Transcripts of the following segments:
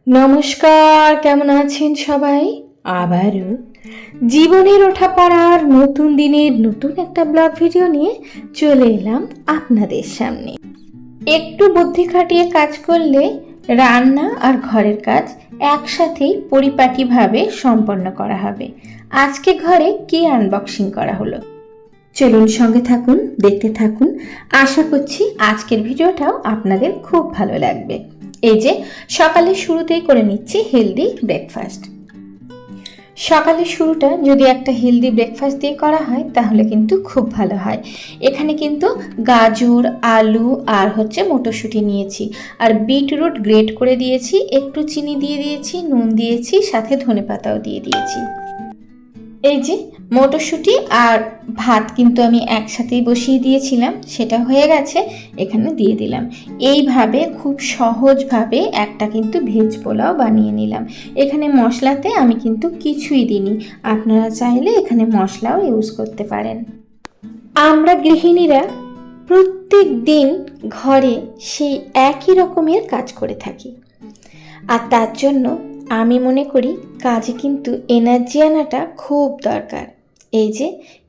নমস্কার, কেমন আছেন সবাই? আবারও জীবনের ওঠা পড়ার নতুন দিনের নতুন একটা ব্লগ ভিডিও নিয়ে চলে এলাম আপনাদের সামনে। একটু বুদ্ধি খাটিয়ে কাজ করলে রান্না আর ঘরের কাজ একসাথেই পরিপাটিভাবে সম্পন্ন করা হবে। আজকে ঘরে কি আনবক্সিং করা হলো, চলুন সঙ্গে থাকুন, দেখতে থাকুন। আশা করছি আজকের ভিডিওটাও আপনাদের খুব ভালো লাগবে। এই যে সকালের শুরুতেই করে নিচ্ছি হেলদি ব্রেকফাস্ট। সকালের শুরুটা যদি একটা হেলদি ব্রেকফাস্ট দিয়ে করা হয় তাহলে কিন্তু খুব ভালো হয়। এখানে কিন্তু গাজর, আলু আর মটরশুঁটি নিয়েছি, আর বিটরুট গ্রেট করে দিয়েছি, একটু চিনি দিয়ে দিয়েছি, নুন দিয়েছি, সাথে ধনেপাতাও দিয়ে দিয়েছি। এই যে মটরশুঁটি আর ভাত কিন্তু আমি একসাথেই বসিয়ে দিয়েছিলাম, সেটা হয়ে গেছে, এখানে দিয়ে দিলাম। এইভাবে খুব সহজভাবে একটা কিন্তু ভেজ পোলাও বানিয়ে নিলাম। এখানে মশলাতে আমি কিন্তু কিছুই দিইনি, আপনারা চাইলে এখানে মশলাও ইউজ করতে পারেন। আমরা গৃহিণীরা প্রত্যেক দিন ঘরে সেই একই রকমের কাজ করে থাকি, আর তার জন্য আমি মনে করি কাজে কিন্তু এনার্জি আনাটা খুব দরকার। এই যে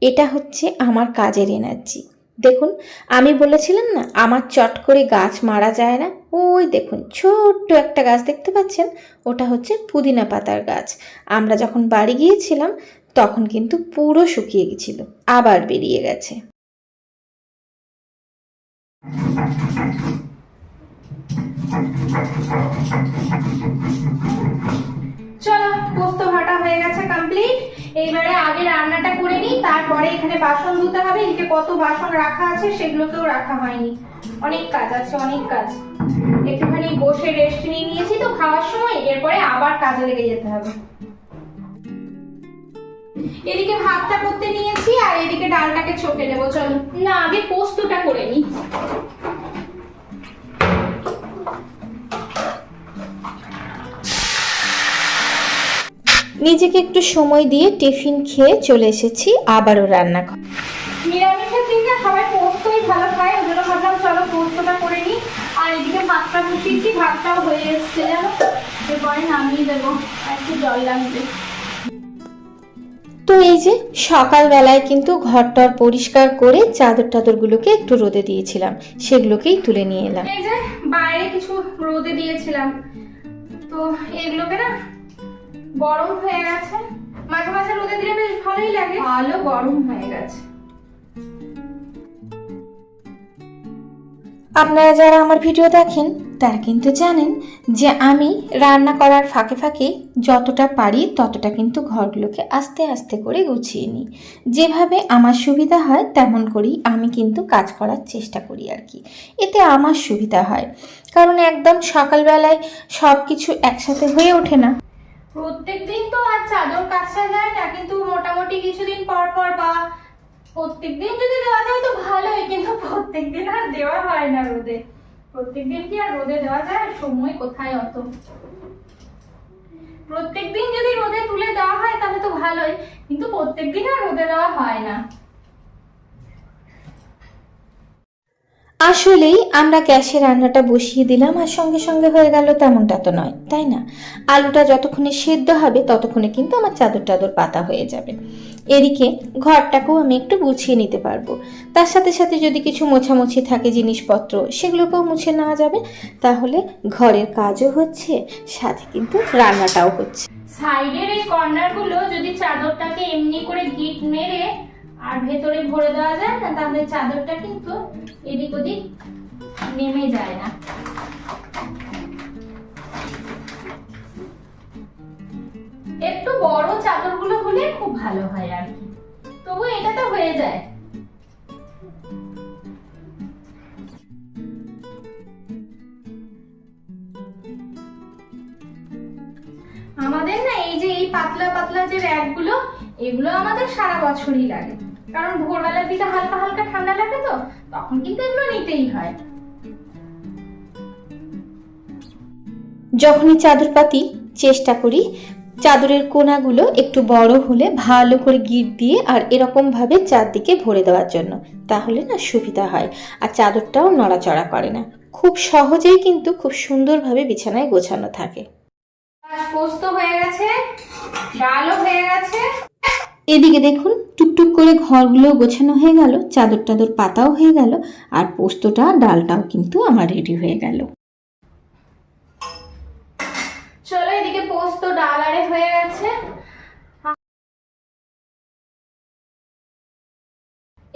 এটা হচ্ছে আমার কাজের এনার্জি। দেখুন, আমি বলেছিলাম না আমার চট করে গাছ মারা যায় না। ওই দেখুন ছোট্ট একটা গাছ দেখতে পাচ্ছেন, ওটা হচ্ছে পুদিনা পাতার গাছ। আমরা যখন বাড়ি গিয়েছিলাম তখন কিন্তু পুরো শুকিয়ে গেছিল, আবার বেরিয়ে গেছে। চলো, পোস্ত ভাটা হয়ে গেছে কমপ্লিট। এইবারে আগে রান্নাটা করে নিই, তারপরে এখানে বাসন ধুতে হবে। এদিকে কত বাসন রাখা আছে সেগুলোকেও রাখা হয়নি, অনেক কাজ আছে, অনেক কাজ। একটুখানি বসে রেস্ট নিয়ে নিয়েছি তো খাওয়ার সময়, এরপরে আবার কাজে লেগে যেতে হবে। এদিকে ভাতটা করতে নিয়েছি আর এদিকে ডালটাকে ছকে নেবো। চলো না, আগে পোস্তটা করে নিই। নিজেকে একটু সময় দিয়ে টিফিন খেয়ে চলে এসেছি আবারও রান্না। নিরামিষের দিনে সবাই পোস্তই ভালো খায়, ওই জন্য ভাবলাম চলো পোস্তটা করে নিই। আর এদিকে ভাতটা বসিয়েছি, ভাতটাও হয়ে এসছে, জানো, এরপরে নামিয়ে দেবো, একটু জল লাগবে। তো এই যে সকালবেলায় কিন্তু ঘরটার পরিষ্কার করে চাদর টাদরগুলোকে একটু রোদে দিয়েছিলাম, সেগুলোকেই তুলে নিয়ে এলাম। এই যে বাইরে কিছু রোদে দিয়েছিলাম, তো এগুলোকে না গরম হয়ে গেছে। মাঝে মাঝে রোদে দিলে বেশ ভালোই লাগে, ভালো গরম হয়ে গেছে। আপনারা যারা আমার ভিডিও দেখেন তারা কিন্তু জানেন যে আমি রান্না করার ফাঁকে ফাঁকে যতটা পারি ততটা কিন্তু ঘরগুলোকে আস্তে আস্তে করে গুছিয়ে নিই। যেভাবে আমার সুবিধা হয় তেমন করেই আমি কিন্তু কাজ করার চেষ্টা করি আর কি। এতে আমার সুবিধা হয়, কারণ একদম সকালবেলায় সব কিছু একসাথে হয়ে ওঠে না। প্রত্যেকদিন তো আর চাদর কাচা যায় না, কিন্তু মোটামুটি কিছুদিন পর পর বা প্রত্যেকদিন যদি দেওয়া যায় তো ভালোই, কিন্তু প্রত্যেকদিন আর দেওয়া হয় না রোদে। প্রত্যেকদিন কি আর রোদে দেওয়া যায়? সময় কোথায় অত। প্রত্যেকদিন যদি রোদে তুলে দেওয়া হয় তাহলে তো ভালোই, কিন্তু প্রত্যেকদিন আর রোদে দেওয়া হয় না। আসলেই আমরা গ্যাসে রান্নাটা বসিয়ে দিলাম আর সঙ্গে সঙ্গে হয়ে গেল তেমনটা তো নয়, তাই না? আলুটা যতক্ষণে সেদ্ধ হবে ততক্ষণে কিন্তু আমার চাদর টাদর পাতা হয়ে যাবে। এদিকে ঘরটাকেও আমি একটু গুছিয়ে নিতে পারবো। তার সাথে সাথে যদি কিছু মোছামুছি থাকে জিনিসপত্র, সেগুলোকেও মুছে নেওয়া যাবে। তাহলে ঘরের কাজও হচ্ছে, সাথে কিন্তু রান্নাটাও হচ্ছে। সাইডের এই কর্নার গুলো যদি চাদরটাকে এমনি করে গিট মেরে আর ভেতরে ভরে দেওয়া যায় না, তাহলে চাদরটা কিন্তু এদিক ওদিক নেমে যায় না। একটু বড় চাদরগুলো হলে খুব ভালো হয় আর কি, তবু এটা তো হয়ে যায়। আমাদের না এই যে এই পাতলা পাতলা যে র্যাকগুলো, এগুলো আমাদের সারা বছরই লাগে, কারণ ভোরবেলার দিকে হালকা হালকা ঠান্ডা লাগে তো তখন কিন্তু এগুলো নিতেই হয়। যখনই চাদর পাতি চেষ্টা করি চাদরের কোনাগুলো একটু বড় হলে ভালো করে গিট দিয়ে আর এরকম ভাবে চারদিকে ভরে দেওয়ার জন্য, তাহলে না সুবিধা হয় আর চাদরটাও নড়াচড়া করে না। খুব সহজেই কিন্তু খুব সুন্দরভাবে বিছানায় গোছানো থাকে। পোস্ত হয়ে গেছে, ডালও হয়ে গেছে। এদিকে দেখুন টুকটুক করে ঘরগুলো গোছানো হয়ে গেল, চাদর টাদর পাতাও হয়ে গেল, আর পোস্তটা ডালটাও কিন্তু আমার রেডি হয়ে গেল। চলো এদিকে পোস্ত ডাল আরে হয়ে গেছে।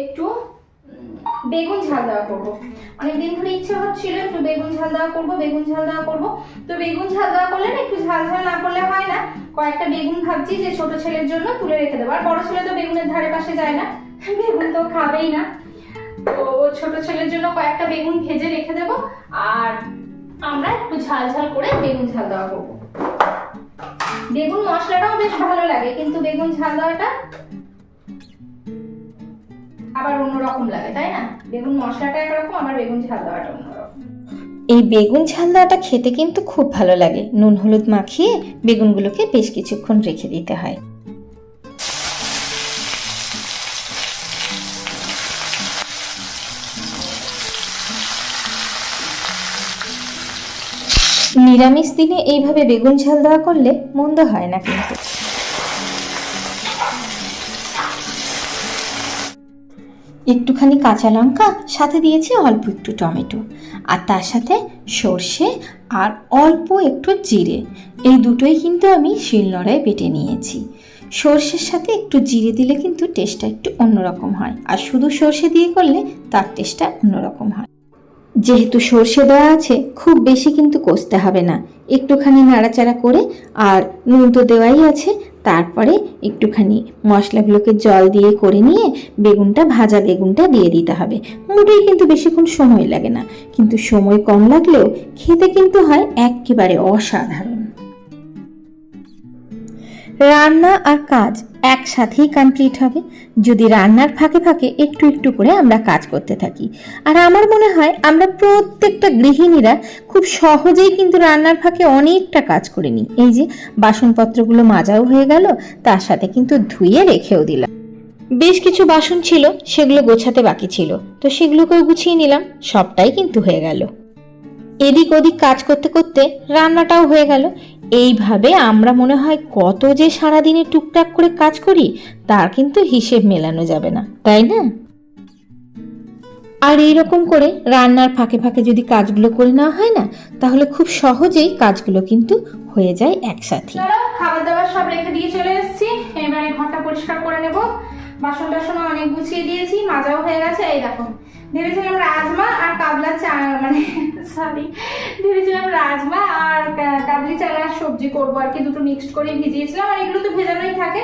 একটু বেগুন ঝাল দেওয়া করবো, অনেকদিন ধরে ইচ্ছে হচ্ছিল একটু বেগুন ঝাল দেওয়া করবো, বেগুন ঝাল দেওয়া করবো। তো বেগুন ঝাল দেওয়া করলে না একটু ঝাল ঝাল না করলে হয় না। কয়েকটা বেগুন ভাবছি যে ছোট ছেলের জন্য তুলে রেখে দেবো, আর বড় ছেলে তো বেগুনের ধারে পাশে যায় না, বেগুন তো খাবেই না। তো ছোট ছেলের জন্য কয়েকটা বেগুন ভেজে রেখে দেবো, আর আমরা একটু ঝাল ঝাল করে বেগুন ঝাল দেওয়া করবো। বেগুন মশলাটাও বেশ ভালো লাগে, কিন্তু বেগুন ঝাল দেওয়াটা আবার অন্যরকম লাগে, তাই না? বেগুন মশলাটা একরকম, আবার বেগুন ঝাল দেওয়াটা অন্যরকম। এই বেগুন ঝাল দেওয়াটা খেতে কিন্তু খুব ভালো লাগে। নুন হলুদ মাখিয়ে বেগুনগুলোকে বেশ কিছুক্ষণ রেখে দিতে হয়। নিরামিষ দিনে এইভাবে বেগুন ঝাল দেওয়া করলে মন্দ হয় না কিন্তু। একটুখানি কাঁচা লঙ্কা, সাথে দিয়েছি অল্প একটু টমেটো, আর তার সাথে সর্ষে আর অল্প একটু জিরে। এই দুটোই কিন্তু আমি শিলনোড়ায় বেটে নিয়েছি। সর্ষের সাথে একটু জিরে দিলে কিন্তু টেস্টটা একটু অন্যরকম হয়, আর শুধু সর্ষে দিয়ে করলে তার টেস্টটা অন্যরকম হয়। যেহেতু সর্ষে দেওয়া আছে, খুব বেশি কিন্তু কষতে হবে না, একটুখানি নাড়াচাড়া করে, আর নুন তো দেওয়াই আছে, তারপরে একটুখানি মশলাগুলোকে জল দিয়ে করে নিয়ে বেগুনটা, ভাজা বেগুনটা দিয়ে দিতে হবে। মোটেই কিন্তু বেশিক্ষণ সময় লাগে না, কিন্তু সময় কম লাগলেও খেতে কিন্তু হয় একেবারে অসাধারণ। রান্না আর কাজ একসাথেই কমপ্লিট হবে যদি রান্নার ফাঁকে ফাঁকে একটু একটু করে আমরা কাজ করতে থাকি। আর আমার মনে হয় আমরা প্রত্যেকটা গৃহিণীরা খুব সহজেই কিন্তু রান্নার ফাঁকে অনেকটা কাজ করে নিই। এই যে বাসনপত্রগুলো মাজাও হয়ে গেল, তার সাথে কিন্তু ধুয়ে রেখেও দিলাম। বেশ কিছু বাসন ছিল, সেগুলো গোছাতে বাকি ছিল, তো সেগুলোকেও গুছিয়ে নিলাম। সবটাই কিন্তু হয়ে গেল। এদিক ওদিক কাজ করতে করতে রান্নাটাও হয়ে গেল। এইভাবে আমরা মনে হয় কত যে সারাদিনে টুকটাক করে কাজ করি, তার কিন্তু হিসেব মেলানো যাবে না, তাই না? আর এইরকম করে রান্নার ফাঁকে ফাঁকে যদি কাজগুলো করে নেওয়া হয় না, তাহলে খুব সহজেই কাজগুলো কিন্তু হয়ে যায় একসাথে। চলো খাবার দাবার সব রেখে দিয়ে চলে এসেছি, এবারে ঘরটা পরিষ্কার করে নেব। বাসন টাসন অনেক গুছিয়ে দিয়েছি, মাজাও হয়ে গেছে। এই দেখো, ভেবেছিলাম রাজমা আর কাবলা ভেবেছিলাম রাজমা আর কাবলি চানার সবজি করবো আর কি, দুটো মিক্সড করে ভিজিয়েছিলাম, আর এগুলো তো ভেজানোই থাকে।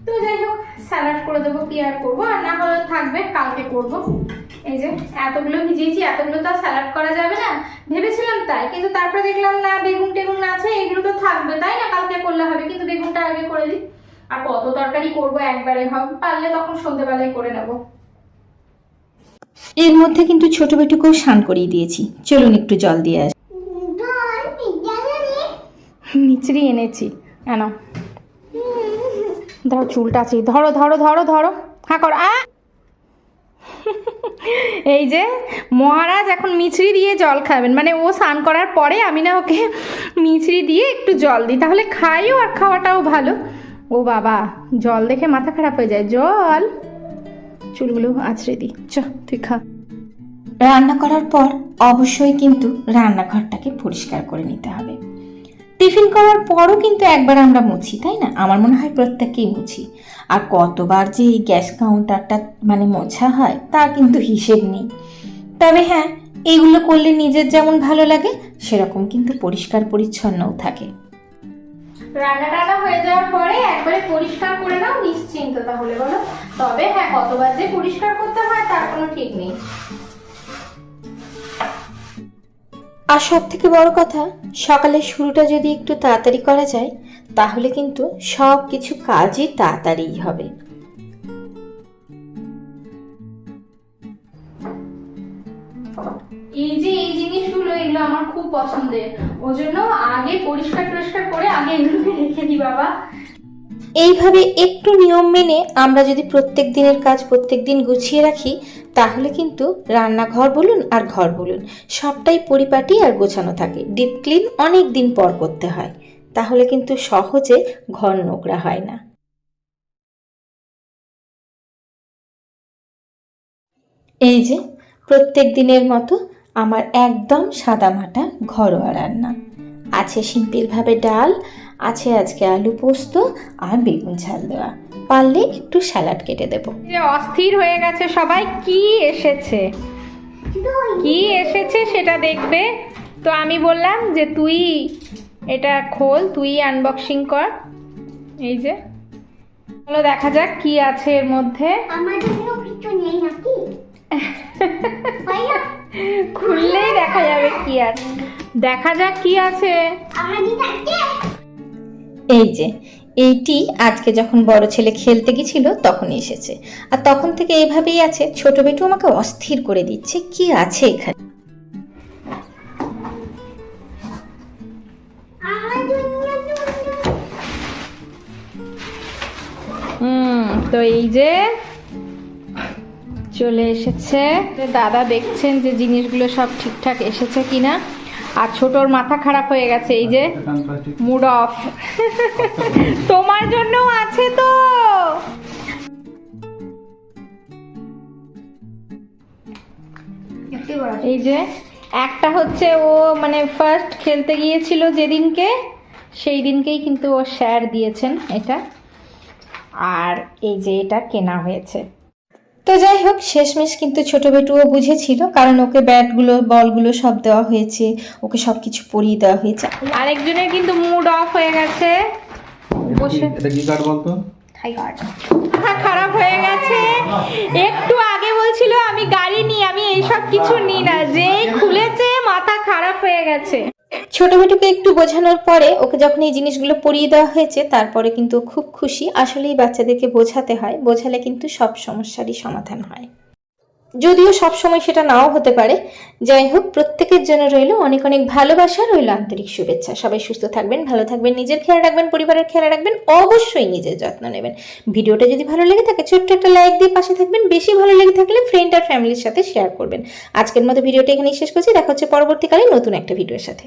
তো যাই হোক, স্যালাড করে দেবো, কি আর করবো, আর না হলে থাকবে, কালকে করবো। এই যে এতগুলো ভিজিয়েছি, এতগুলো তো স্যালাড করা যাবে না, ভেবেছিলাম তাই, কিন্তু তারপরে দেখলাম না, বেগুন টেগুন আছে, এগুলো তো থাকবে, তাই না, কালকে করলে হবে, কিন্তু বেগুনটা আগে করে দিই। আর কত তরকারি করবো একবারে, হবে পারলে তখন সন্ধ্যেবেলায় করে নেবো। এর মধ্যে কিন্তু ছোট বেটুকেও স্নান করিয়ে দিয়েছি। চলুন একটু জল দিয়ে আসি। মিচড়ি এনেছি, কেন ধরো, চুলটা আছে, ধরো ধরো ধরো ধরো, হ্যাঁ কর। এই যে মহারাজ এখন মিছরি দিয়ে জল খাবেন, মানে ও স্নান করার পরে আমি না ওকে মিছরি দিয়ে একটু জল দিই, তাহলে খাইও আর খাওয়াটাও ভালো। ও বাবা, জল দেখে মাথা খারাপ হয়ে যায়। জল, চুলগুলো আছড়ে দিই, চ তুই খা। রান্না করার পর অবশ্যই কিন্তু রান্নাঘরটাকে পরিষ্কার করে নিতে হবে। টিফিন করার পরও কিন্তু একবার আমরা মুছি, তাই না? আমার মনে হয় প্রত্যেককেই মুছি। আর কতবার যে এই গ্যাস কাউন্টারটা মানে মোছা হয় তার কিন্তু হিসেব নেই। তবে হ্যাঁ, এইগুলো করলে নিজের যেমন ভালো লাগে, সেরকম কিন্তু পরিষ্কার পরিচ্ছন্নও থাকে। রান্না টান্না হয়ে যাওয়ার পরে একবারে পরিষ্কার করে নাও, নিশ্চিন্ত তাহলে, বলো। তবে হ্যাঁ, কতবার যে পরিষ্কার করতে হয় তার কোনো ঠিক নেই। আর সব থেকে বড় কথা, সকালের শুরুটা যদি একটু তাড়াতাড়ি করা যায়, তাহলে কিন্তু সব কিছু কাজই তাড়াতাড়িই হবে। এই যে এই জিনিসগুলো, এগুলো আমার খুব পছন্দের, ওই জন্য আগে পরিষ্কার টরিষ্কার করে আগে এগুলোকে রেখে দিই বাবা। এইভাবে একটু নিয়ম মেনে আমরা যদি প্রত্যেক দিনের কাজ প্রত্যেক দিন গুছিয়ে রাখি, তাহলে কিন্তু রান্নাঘর বলুন আর ঘর বলুন, সবটাই পরিপাটি আর গোছানো থাকে। ডিপ ক্লিন অনেক দিন পর করতে হয়, তাহলে কিন্তু সহজে ঘর নোংরা হয় না। এই যে প্রত্যেক দিনের মতো আমার একদম সাদামাটা ঘরোয়া রান্না। আছে সিম্পলভাবে ডাল, আছে আজকে আলু পোস্ত আর বেগুন ঝাল দেওয়া, পারলে একটু স্যালাড কেটে দেব। যে অস্থির হয়ে গেছে সবাই, কি এসেছে কি এসেছে সেটা দেখবে। তো আমি বললাম যে তুই এটা খোল, তুই আনবক্সিং কর। এই যে চলো দেখা যাক কি আছে এর মধ্যে। আমার জন্য কিছু নেই নাকি? খুললেই দেখা যাবে কি আছে। দেখা যাক কি আছে। আমার দিকে আছে। এই যে এইটি আজকে যখন বড় ছেলে খেলতে গেছিল তখনই এসেছে, আর তখন থেকে এইভাবেই আছে। ছোট বেটু আমাকে অস্থির করে দিচ্ছে কি আছে এখানে। আমার জন্য তো এই যে চলে এসেছে। দাদা দেখছেন যে জিনিসগুলো সব ঠিকঠাক এসেছে কিনা, আর ছোটর মাথা খারাপ হয়ে গেছে। এই যে মুড অফ। তোমার জন্যও আছে তো। এই যে একটা হচ্ছে ও মানে ফার্স্ট খেলতে গিয়েছিল যেদিনকে, সেই দিনকেই কিন্তু ও স্যার দিয়েছেন এটা। আর এই যে এটা কেনা হয়েছে। তো যাই হোক, শেষমেশ কিন্তু ছোট বেটুও বুঝেছিল, কারণ ওকে ব্যাটগুলো বলগুলো সব দেওয়া হয়েছে, ওকে সব কিছু পরিয়ে দেওয়া হয়েছে। আরেকজনের কিন্তু মুড অফ হয়ে গেছে, বসে এটা কি কার্ড বলতো? মাথা খারাপ হয়ে গেছে। একটু আগে বলছিল আমি গাড়ি নিই, আমি এইসব কিছু নিই না, যেই খুলেছে মাথা খারাপ হয়ে গেছে। ছোট বেটুকে একটু বোঝানোর পরে ওকে যখন এই জিনিসগুলো পরিয়ে দেওয়া হয়েছে, তারপরে কিন্তু ও খুব খুশি। আসলেই বাচ্চাদেরকে বোঝাতে হয়, বোঝালে কিন্তু সব সমস্যারই সমাধান হয়, যদিও সব সময় সেটা নাও হতে পারে। যাই হোক, প্রত্যেকের জন্য রইল অনেক অনেক ভালোবাসা, রইল আন্তরিক শুভেচ্ছা। সবাই সুস্থ থাকবেন, ভালো থাকবেন, নিজের খেয়াল রাখবেন, পরিবারের খেয়াল রাখবেন, অবশ্যই নিজের যত্ন নেবেন। ভিডিওটা যদি ভালো লেগে থাকে ছোট্ট একটা লাইক দিয়ে পাশে থাকবেন, বেশি ভালো লেগে থাকলে ফ্রেন্ড আর ফ্যামিলির সাথে শেয়ার করবেন। আজকের মতো ভিডিওটা এখানেই শেষ করছি, দেখা হচ্ছে পরবর্তীকালে নতুন একটা ভিডিওর সাথে।